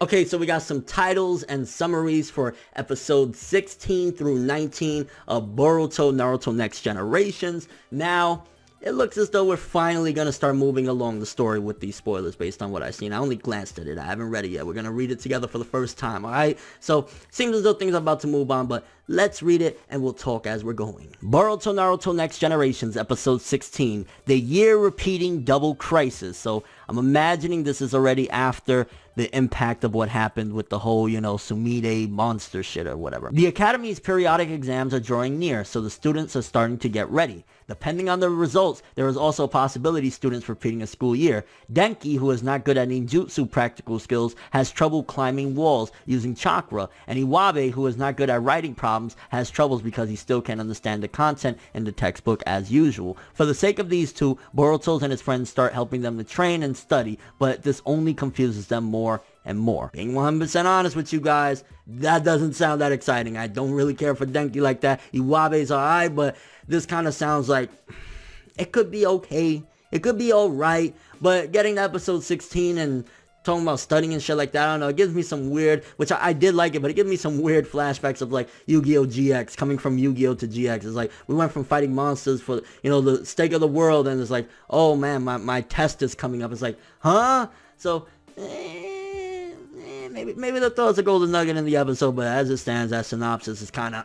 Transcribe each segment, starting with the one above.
Okay, so we got some titles and summaries for episode 16 through 19 of Boruto Naruto Next Generations. Now, it looks as though we're finally going to start moving along the story with these spoilers based on what I've seen. I only glanced at it. I haven't read it yet. We're going to read it together for the first time, alright? So, seems as though things are about to move on, but let's read it and we'll talk as we're going. Boruto Naruto Next Generations, episode 16, the year repeating double crisis. So, I'm imagining this is already after the impact of what happened with the whole, Sumide monster shit or whatever. The Academy's periodic exams are drawing near, so the students are starting to get ready. Depending on the results, there is also a possibility students repeating a school year. Denki, who is not good at ninjutsu practical skills, has trouble climbing walls using chakra, and Iwabe, who is not good at writing problems, has troubles because he still can't understand the content in the textbook as usual. For the sake of these two, Boruto and his friends start helping them to train and study, but this only confuses them more and more. Being 100% honest with you guys, that doesn't sound that exciting. I don't really care for Denki like that. Iwabe's alright, but this kind of sounds like it could be okay. It could be alright, but getting to episode 16 and talking about studying and shit like that, I don't know, it gives me some weird, which I did like it, but it gives me some weird flashbacks of like Yu-Gi-Oh! GX, coming from Yu-Gi-Oh! To GX. It's like, we went from fighting monsters for, the stake of the world, and it's like, oh man, my test is coming up. It's like, huh? So, maybe they'll throw us a golden nugget in the episode, but as it stands, that synopsis is kind of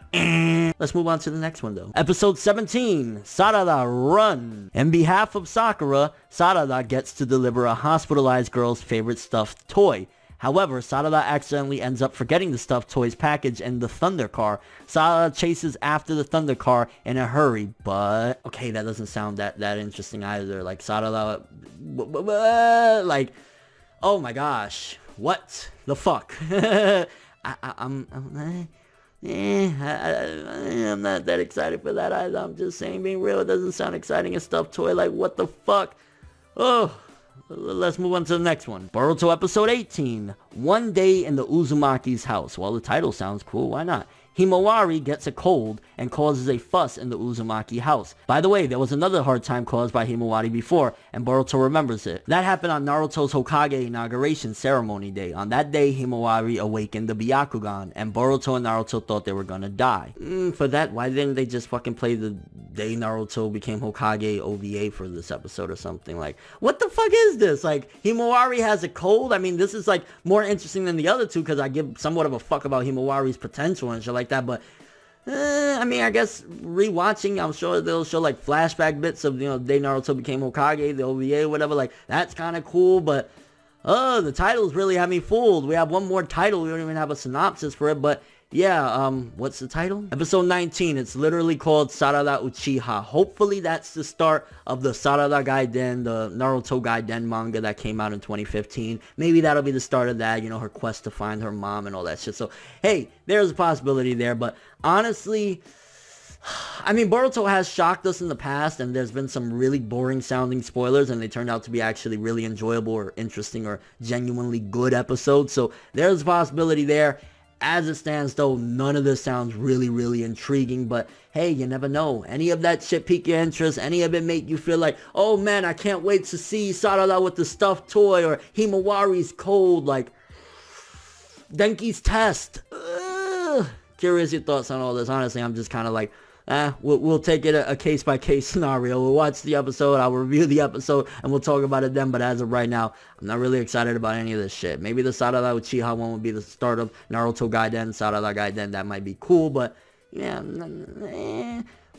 Let's move on to the next one, though. Episode 17, Sarada Run. In behalf of Sakura, Sarada gets to deliver a hospitalized girl's favorite stuffed toy. However, Sarada accidentally ends up forgetting the stuffed toy's package in the Thunder Car. Sarada chases after the Thunder Car in a hurry, but okay, that doesn't sound that interesting either. Like Sarada, like, oh my gosh, what the fuck? I'm not that excited for that either. I'm just saying, being real, it doesn't sound exciting. A stuffed toy, like, what the fuck? Oh, let's move on to the next one. Boruto episode 18, One Day in the Uzumaki's House. Well, the title sounds cool, why not? Himawari gets a cold and causes a fuss in the Uzumaki house. By the way, there was another hard time caused by Himawari before, and Boruto remembers it. That happened on Naruto's Hokage inauguration ceremony day. On that day, Himawari awakened the Byakugan, and Boruto and Naruto thought they were gonna die. For that, why didn't they just fucking play the day Naruto became Hokage OVA for this episode or something? Like, what the fuck is this? Like, Himawari has a cold? I mean, this is like more interesting than the other two because I give somewhat of a fuck about Himawari's potential and shit like that, but I mean, I guess rewatching, I'm sure they'll show like flashback bits of, the day Naruto became Hokage, the OVA or whatever. Like, that's kind of cool, but the titles really have me fooled. We have one more title, we don't even have a synopsis for it, but yeah, what's the title? Episode 19, it's literally called Sarada Uchiha. Hopefully that's the start of the Sarada Gaiden, the Naruto Gaiden manga that came out in 2015. Maybe that'll be the start of that, her quest to find her mom and all that shit. So, hey, there's a possibility there, but honestly, I mean, Boruto has shocked us in the past, and there's been some really boring sounding spoilers, and they turned out to be actually really enjoyable or interesting or genuinely good episodes. So, there's a possibility there. As it stands, though, none of this sounds really intriguing, but hey, you never know. Any of that shit pique your interest, any of it make you feel like, oh man, I can't wait to see Sarada with the stuffed toy, or Himawari's cold, like, Denki's test. Curious your thoughts on all this. Honestly, I'm just kind of like, we'll take it a case-by-case scenario. We'll watch the episode, I'll review the episode, and we'll talk about it then. But as of right now, I'm not really excited about any of this shit. Maybe the Sarada Uchiha one will be the start of Naruto Gaiden, Sarada Gaiden. That might be cool, but yeah,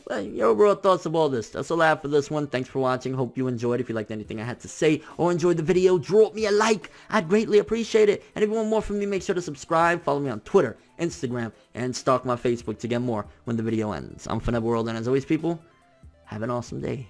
But your overall thoughts of all this. That's all I have for this one. Thanks for watching. Hope you enjoyed. If you liked anything I had to say or enjoyed the video, drop me a like. I'd greatly appreciate it. And if you want more from me, make sure to subscribe. Follow me on Twitter, Instagram, and stalk my Facebook to get more when the video ends. I'm ForneverWorld, and as always, people, have an awesome day.